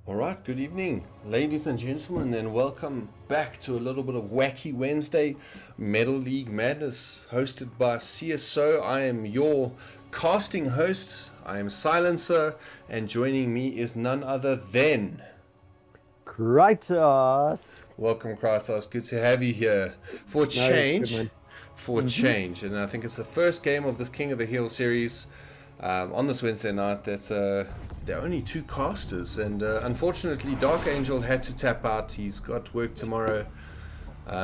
All right, good evening, ladies and gentlemen, and welcome back to a little bit of Wacky Wednesday Metal League Madness, hosted by CSO. I am your casting host. I am Silencer, and joining me is none other than Kratos. welcome, Kratos. Good to have you here for No, that's good, change. man. For change, and I think it's the first game of this King of the Hill series. On this Wednesday night, there are only two casters, and unfortunately Dark Angel had to tap out. He's got work tomorrow,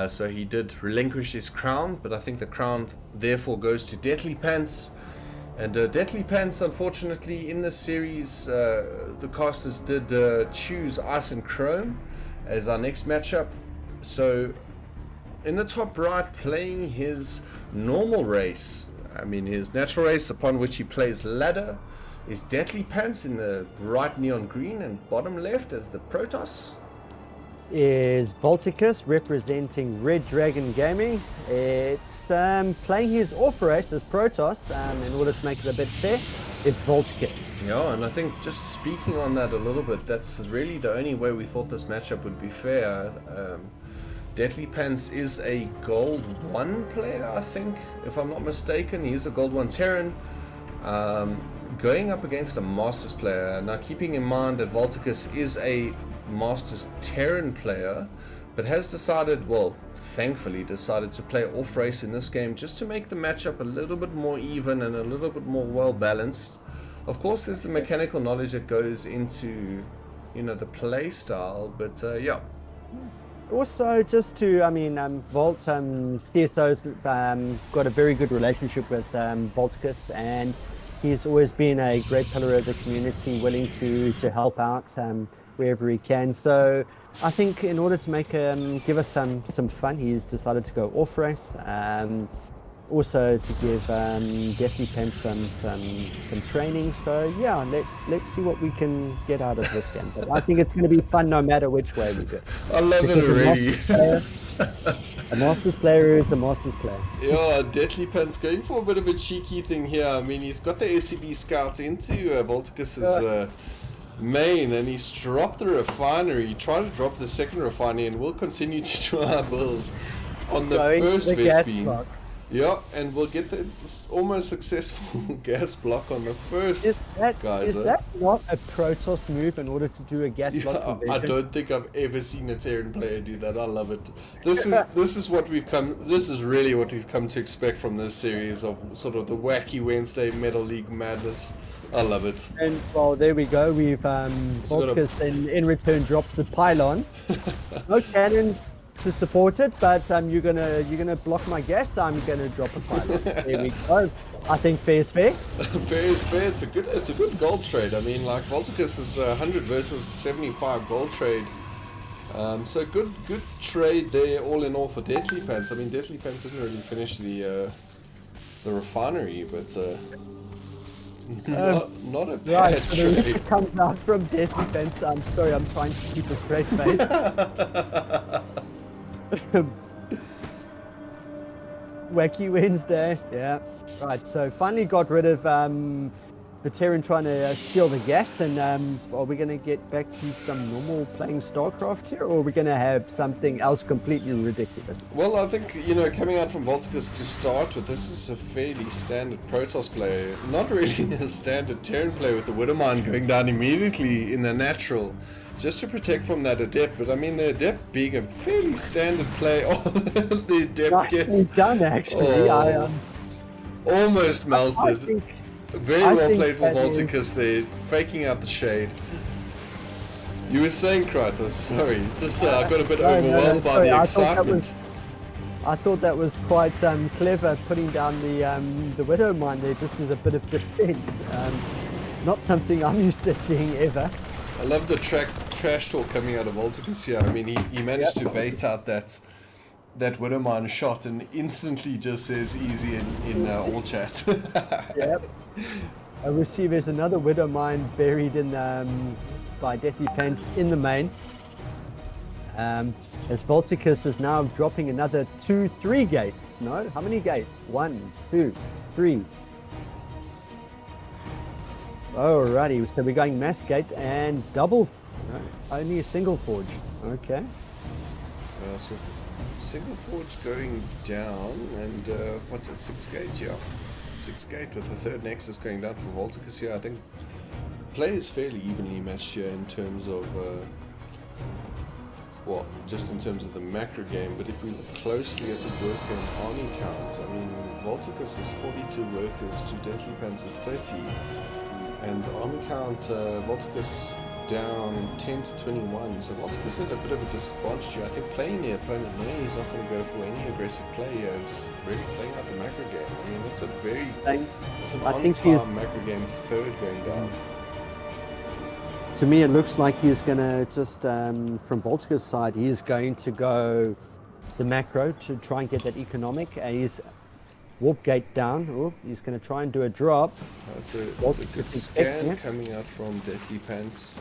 so he did relinquish his crown, but I think the crown therefore goes to DeathlyPants. And DeathlyPants, unfortunately, in this series, the casters did choose Ice and Chrome as our next matchup. So in the top right, playing his normal race, his natural race upon which he plays ladder, is DeathlyPants in the right neon green, and bottom left as the Protoss Is Voltacus representing Red Dragon Gaming. It's playing his off race as Protoss. In order to make it a bit fair, it's Voltacus. Yeah, and I think just speaking on that a little bit, that's really the only way we thought this matchup would be fair. DeathlyPants is a Gold 1 player, I think, if I'm not mistaken. He's a Gold 1 Terran, going up against a Masters player. Now, keeping in mind that Voltacus is a Masters Terran player, but has decided, well, thankfully decided to play off race in this game just to make the matchup a little bit more even and a little bit more well balanced. Of course, there's the mechanical knowledge that goes into, the play style, but yeah. Also, just to, Volt, CSO's got a very good relationship with Voltacus, and he's always been a great pillar of the community, willing to help out wherever he can. So I think in order to make give us some fun, he's decided to go off race. Also to give DeathlyPants some training. So yeah, let's see what we can get out of this game. But I think it's going to be fun no matter which way we go. I love it already. A Masters player is a Masters player. Yeah, DeathlyPants going for a bit of a cheeky thing here. He's got the SCV scouts into Voltacus's main, and he's dropped the refinery. He tried to drop the second refinery, and we'll continue to try our build on the first Vespine. Yeah, and we'll get the almost successful gas block on the first. Is that not a Protoss move in order to do a gas block conversion? I don't think I've ever seen a Terran player do that. I love it. This is what we've come. This is really what we've come to expect from this series of sort of the Wacky Wednesday Metal League Madness. I love it. And well, there we go. We've Voltacus in return drops the pylon. No cannon to support it, but you're gonna block my gas. I'm gonna drop a pylon. There we go. I think fair is fair. Fair is fair. It's a good gold trade. Like Voltacus is 100 versus 75 gold trade. So good trade there, all in all, for DeathlyPants. DeathlyPants didn't really finish the refinery, but not a bad trade. The comes out from DeathlyPants. I'm sorry, I'm trying to keep a straight face. Wacky Wednesday, yeah. Right, so finally got rid of the Terran trying to steal the gas, and are we going to get back to some normal playing StarCraft here, or are we going to have something else completely ridiculous? Well, I think, coming out from Voltacus to start with, this is a fairly standard Protoss player. Not really a standard Terran player with the Widowmine going down immediately in the natural, just to protect from that Adept. But the Adept being a fairly standard play, the Adept gets done actually. Almost melted. Very well played for Voltacus there, faking out the shade. You were saying, Kratos, sorry, just I got a bit overwhelmed by the excitement. I thought that was quite clever, putting down the Widow Mine there just as a bit of defense. Not something I'm used to seeing ever. I love the trash talk coming out of Voltacus here. He managed to bait out that Widowmine shot and instantly just says easy in all chat. Yep. We see there's another Widowmine buried in by DeathlyPants in the main. As Voltacus is now dropping another 2-3 gates. No? How many gates? 1, 2, 3. Alrighty, so we're going mass gate and double. Only a single forge. Okay. So single forge going down, and what's it? 6 gate, yeah. 6 gate with the third nexus going down for Voltacus here. I think play is fairly evenly matched here in terms of well, just in terms of the macro game, but if we look closely at the worker and army counts, I mean, Voltacus is 42 workers to DeathlyPants is 30, and the army count, Voltacus down 10 to 21, so Voltacus at a bit of a disadvantage here. I think playing the opponent there, he's not going to go for any aggressive play here, and just really playing out the macro game. I mean, it's a very, it's an on-time macro game, third going down. To me, it looks like he's going to just, from Voltacus' side, he's going to go the macro to try and get that economic. He's warp gate down. Oh, he's going to try and do a drop. It's a good scan coming out from DeathlyPants.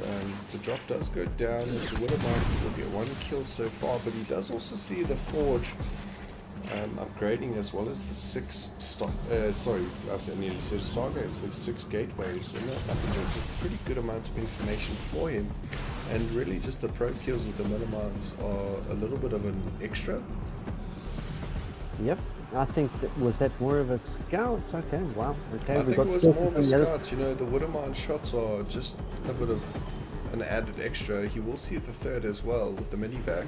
The drop does go down. It's a Widowmine. Will get 1 kill so far, but he does also see the forge upgrading as well as the 6 sorry, I nearly said stargates, the 6 gateways, and that I think is a pretty good amount of information for him. And really, just the probe kills with the Millimines are a little bit of an extra. Yep, I think that more of a scout. Okay, wow. Okay, I think it was more of a scout. You know, the Widowmine shots are just a bit of an added extra. He will see the third as well with the medivac.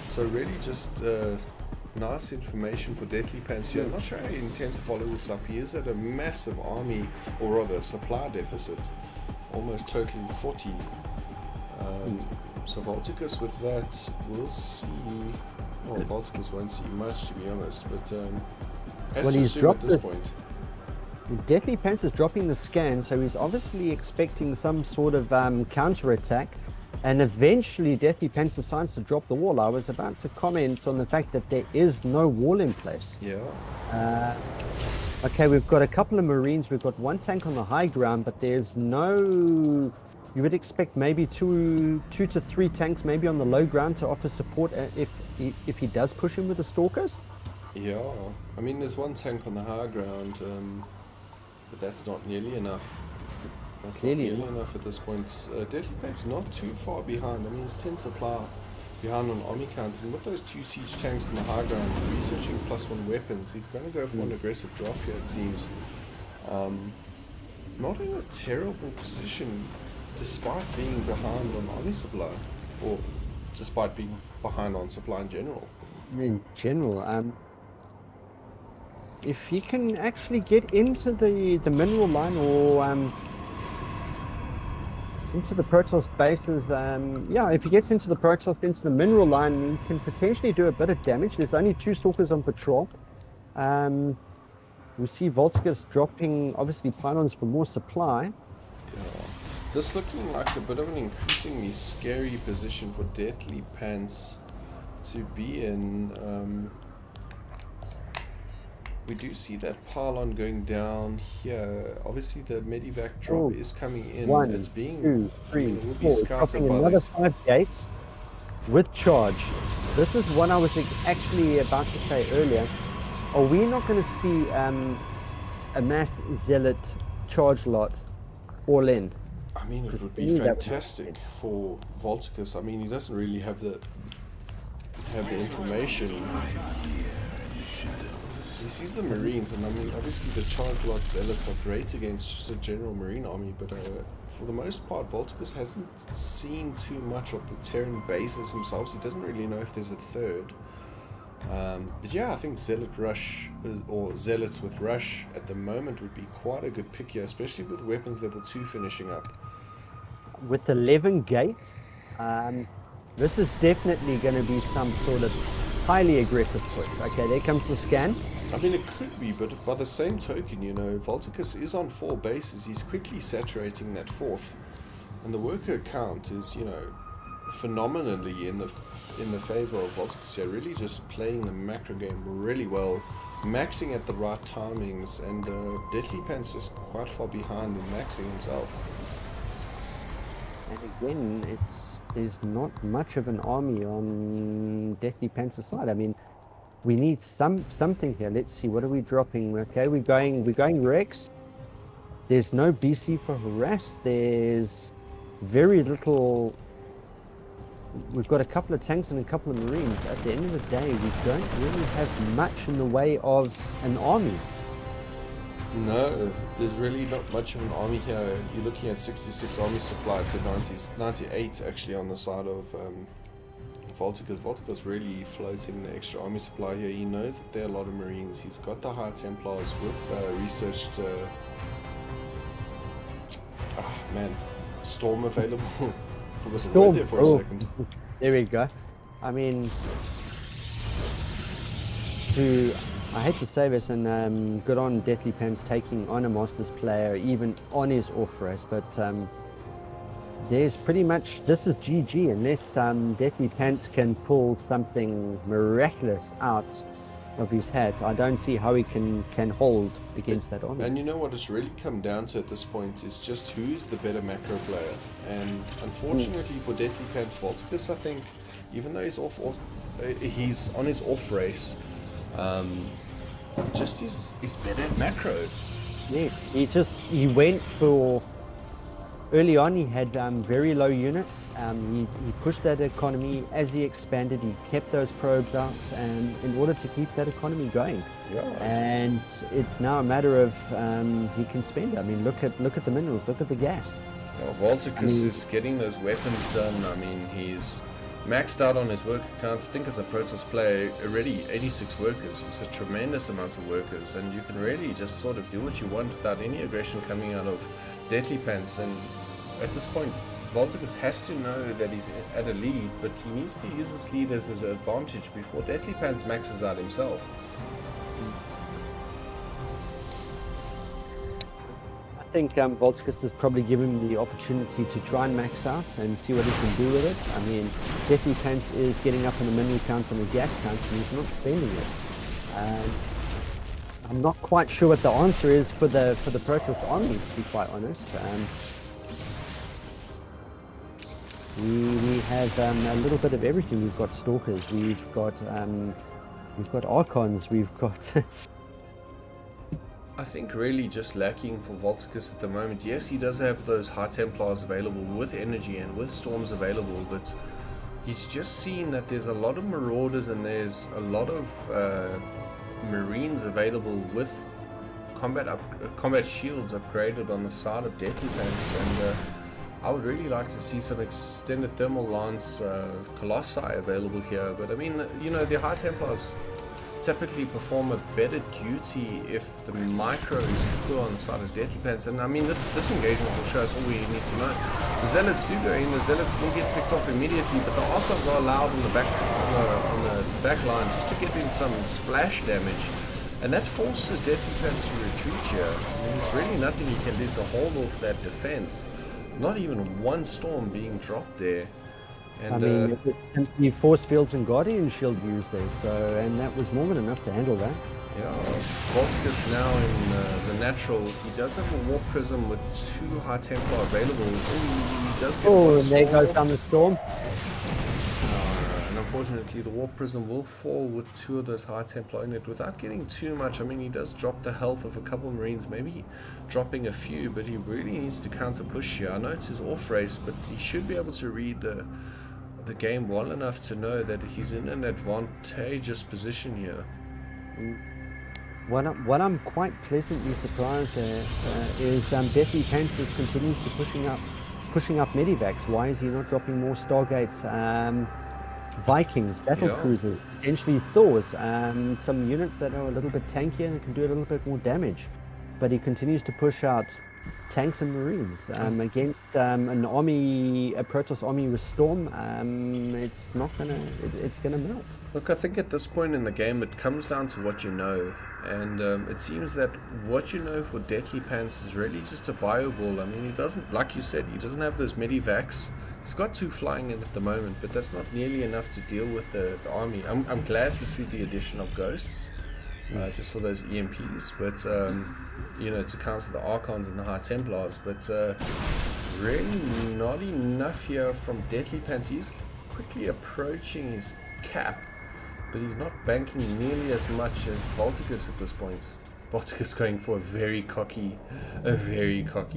So really, just nice information for DeathlyPants here. I'm not sure how he intends to follow this up. He is at a massive army, or rather supply deficit, almost totaling 40. So Voltacus with that, we'll see. Well, Voltacus won't see much, to be honest, but has to assume at this point. DeathlyPants is dropping the scan, so he's obviously expecting some sort of counter attack. And eventually DeathlyPants decides to drop the wall. I was about to comment on the fact that there is no wall in place. Yeah. Okay, we've got a couple of Marines. We've got 1 tank on the high ground, but there's no... You would expect maybe two to 3 tanks maybe on the low ground to offer support if he does push him with the Stalkers. Yeah. I mean, there's 1 tank on the high ground, but that's not nearly enough. That's not nearly enough at this point. DeathlyPants not too far behind. I mean, he's 10 supply behind on army count, and with those 2 siege tanks in the high ground, researching +1 weapons, he's going to go for an aggressive drop here, it seems. Not in a terrible position, despite being behind on army supply, or despite being behind on supply in general. If he can actually get into the mineral line, or into the Protoss bases, yeah, if he gets into the Protoss, into the mineral line, he can potentially do a bit of damage. There's only 2 Stalkers on patrol. We see Voltacus dropping, obviously, pylons for more supply. Yeah. This looking like a bit of an increasingly scary position for DeathlyPants to be in. We do see that pylon going down here. Obviously, the medivac drop is coming in. 1, 2, 3, 4. Dropping another 5 gates with charge. This is one I was actually about to say earlier. Are we not going to see a mass zealot charge lot all in? I mean, it would be fantastic for Voltacus. I mean, he doesn't really have the information. He sees the Marines, and I mean, obviously the charge lot zealots are great against just a general Marine army, but for the most part, Voltacus hasn't seen too much of the Terran bases himself. He doesn't really know if there's a third. But yeah, I think Zealot Rush, or Zealots with Rush at the moment would be quite a good pick here, especially with weapons level 2 finishing up. With 11 gates, this is definitely going to be some sort of highly aggressive push. Okay, there comes the scan. I mean, it could be, but by the same token, you know, Voltacus is on 4 bases. He's quickly saturating that 4th, and the worker count is, you know, phenomenally in the favor of Voltacus here. Really just playing the macro game really well, maxing at the right timings, and DeathlyPants is quite far behind in maxing himself. And again, there's not much of an army on DeathlyPants' side. I mean, we need something here. Let's see, what are we dropping? Okay, we're going Rex. There's no BC for harass. There's very little. We've got a couple of tanks and a couple of marines. At the end of the day, we don't really have much in the way of an army. No, there's really not much of an army here. You're looking at 66 army supply to 98 actually on the side of Voltacus. Voltacus really floating the extra army supply here. He knows that there are a lot of marines. He's got the High Templars with researched storm available. Forgot the word there for a second. There we go. I mean, I hate to say this, and good on DeathlyPants taking on a Masters player even on his off race, but there's pretty much, this is GG unless DeathlyPants can pull something miraculous out of his hat. I don't see how he can hold against that army. And you know what it's really come down to at this point is just who is the better macro player. And unfortunately for DeathlyPants, Voltacus, I think, even though he's he's on his off race, just he's better at macro. Yes, he went for, early on he had very low units. He pushed that economy. As he expanded, he kept those probes out, and in order to keep that economy going. Yeah, and it's now a matter of he can spend. I mean, look at the minerals, look at the gas. Voltacus is getting those weapons done. I mean, he's maxed out on his work account. I think as a Protoss player, already 86 workers. It's a tremendous amount of workers, and you can really just sort of do what you want without any aggression coming out of DeathlyPants. And at this point, Voltacus has to know that he's at a lead, but he needs to use his lead as an advantage before DeathlyPants maxes out himself. I think Voltacus is probably given him the opportunity to try and max out and see what he can do with it. I mean, DeathlyPants is getting up in the mineral counts and the gas counts, and he's not spending it. I'm not quite sure what the answer is for the Protoss army, to be quite honest. We have a little bit of everything. We've got stalkers, we've got archons, we've got. I think really just lacking for Voltacus at the moment. Yes, he does have those High Templars available with energy and with storms available, but he's just seen that there's a lot of marauders and there's a lot of marines available with combat shields upgraded on the side of DeathlyPants, and I would really like to see some extended thermal lance colossi available here. But I mean, you know, the High Templars typically perform a better duty if the micro is poor on the side of DeathlyPants. And I mean, this engagement will show us all we need to know. The Zealots do go in, the Zealots will get picked off immediately, but the Archons are allowed on the back line just to get in some splash damage. And that forces DeathlyPants to retreat here. I mean, there's really nothing he can do to hold off that defense. Not even one storm being dropped there. And, I mean, the force fields and guardian shield used there, and that was more than enough to handle that. Yeah, Voltacus now in the natural. He does have a warp prism with 2 High Templar available. Ooh, he does get and there goes down the storm. And unfortunately, the warp prism will fall with 2 of those High Templar in it without getting too much. I mean, he does drop the health of a couple of Marines, maybe dropping a few, but he really needs to counter push here. I know it's his off race, but he should be able to read the game well enough to know that he's in an advantageous position here. What I'm quite pleasantly surprised at is DeathlyPants is continuously pushing up medivacs. Why is he not dropping more Stargates, Vikings, battle cruisers, potentially Thors, some units that are a little bit tankier and can do a little bit more damage? But he continues to push out tanks and marines against an army, a Protoss army with storm. It's gonna melt. Look, I think at this point in the game it comes down to what you know, and it seems that what you know for DeathlyPants is really just a bio ball. I mean, he doesn't, like you said, he doesn't have those medivacs. He's got 2 flying in at the moment, but that's not nearly enough to deal with the army. I'm glad to see the addition of ghosts, just for those EMPs, but you know, to counter the Archons and the High Templars, but really not enough here from DeathlyPants. He's quickly approaching his cap, but he's not banking nearly as much as Voltacus at this point. Voltacus going for a very cocky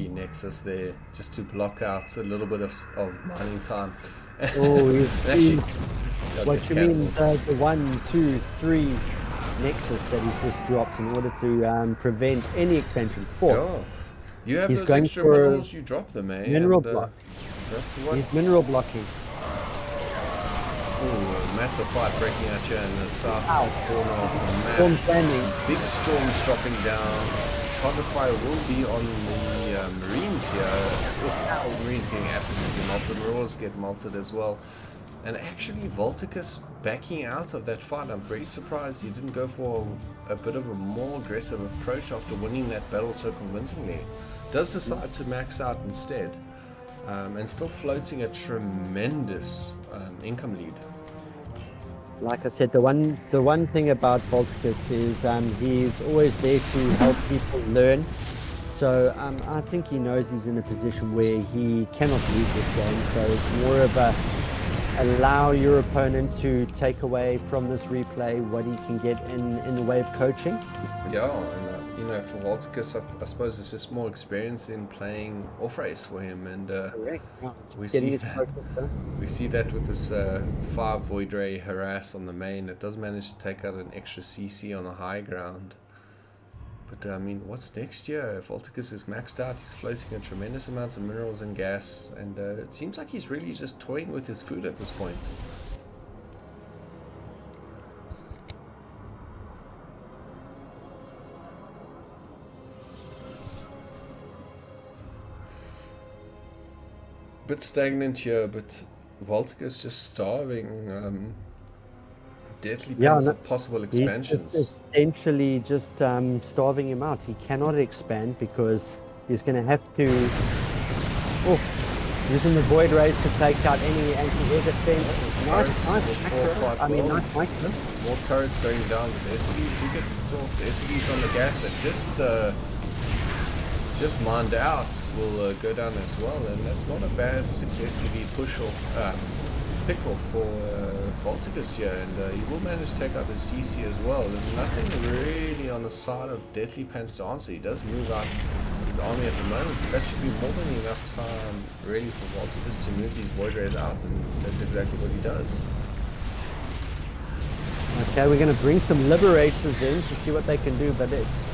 Nexus there, just to block out a little bit of mining time. Oh, Actually, what you mean the 1, 2, 3 Nexus that he's just dropped in order to prevent any expansion? 4. Yeah. You have He's those going extra for minerals, you drop them, eh? mineral and, block. That's what. He's mineral blocking. Ooh, massive fight breaking out here in the south corner of the map. Storm landing. Big storms dropping down. Target fire will be on the Marines here. Oh, Marines getting absolutely melted. Marauders get melted as well. And actually, Voltacus backing out of that fight. I'm very surprised he didn't go for a bit of a more aggressive approach after winning that battle so convincingly. Does decide to max out instead. And still floating a tremendous income lead. Like I said, the one thing about Voltacus is he's always there to help people learn. So I think he knows he's in a position where he cannot lose this game. So it's more of a allow your opponent to take away from this replay what he can get in the way of coaching. Yeah, and for Voltacus, I suppose it's just more experience in playing off-race for him, and we see that with this 5 Void Ray harass on the main. It does manage to take out an extra CC on the high ground. But I mean, what's next year? Voltacus is maxed out, he's floating a tremendous amount of minerals and gas, and it seems like he's really just toying with his food at this point. Bit stagnant here, but Voltacus just starving DeathlyPants of possible expansions. He's essentially just starving him out. He cannot expand because he's going to have to using the Void Rays to take out any anti-air defense. Nice micro. More turrets going down with SCVs. You get the SCVs on the gas that just mined out will go down as well, and that's not a bad 6 SCV push or pick-off for Voltacus here, and he will manage to take out his CC as well. There's nothing really on the side of DeathlyPants to answer. He does move out his army at the moment, but that should be more than enough time really for Voltacus to move these Void Rays out, and that's exactly what he does. Okay, we're going to bring some Liberators in to see what they can do, but it's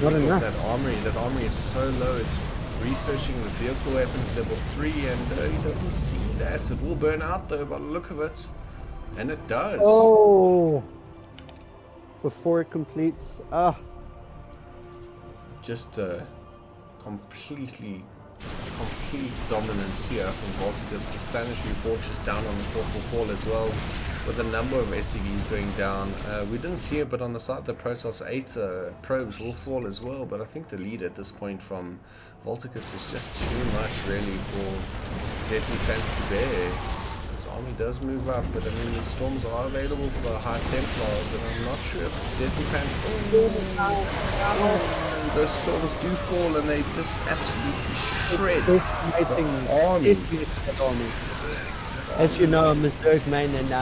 not enough. That armory is so low. It's researching the vehicle weapons level 3, and he doesn't see that. It will burn out though by the look of it, and it does. Oh, before it completes. Just complete dominance here from Voltacus. The Spanish Fortress down on the 444 as well, with a number of SCVs going down. We didn't see it, but on the side the Protoss 8 probes will fall as well, but I think the lead at this point from Voltacus is just too much really for DeathlyPants to bear. His army does move up, but I mean the storms are available for the High Templars, and I'm not sure if DeathlyPants those storms do fall, and they just absolutely shred the army. As you know, I'm a Zerg main, and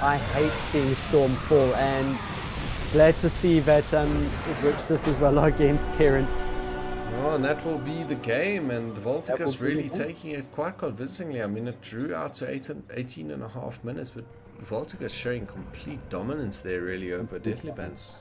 I hate seeing Storm fall, and glad to see that it works just as well against Terran. Oh, and that will be the game, and Voltacus really taking it quite convincingly. I mean, it drew out to 18.5 minutes, but Voltacus showing complete dominance there really over DeathlyPants.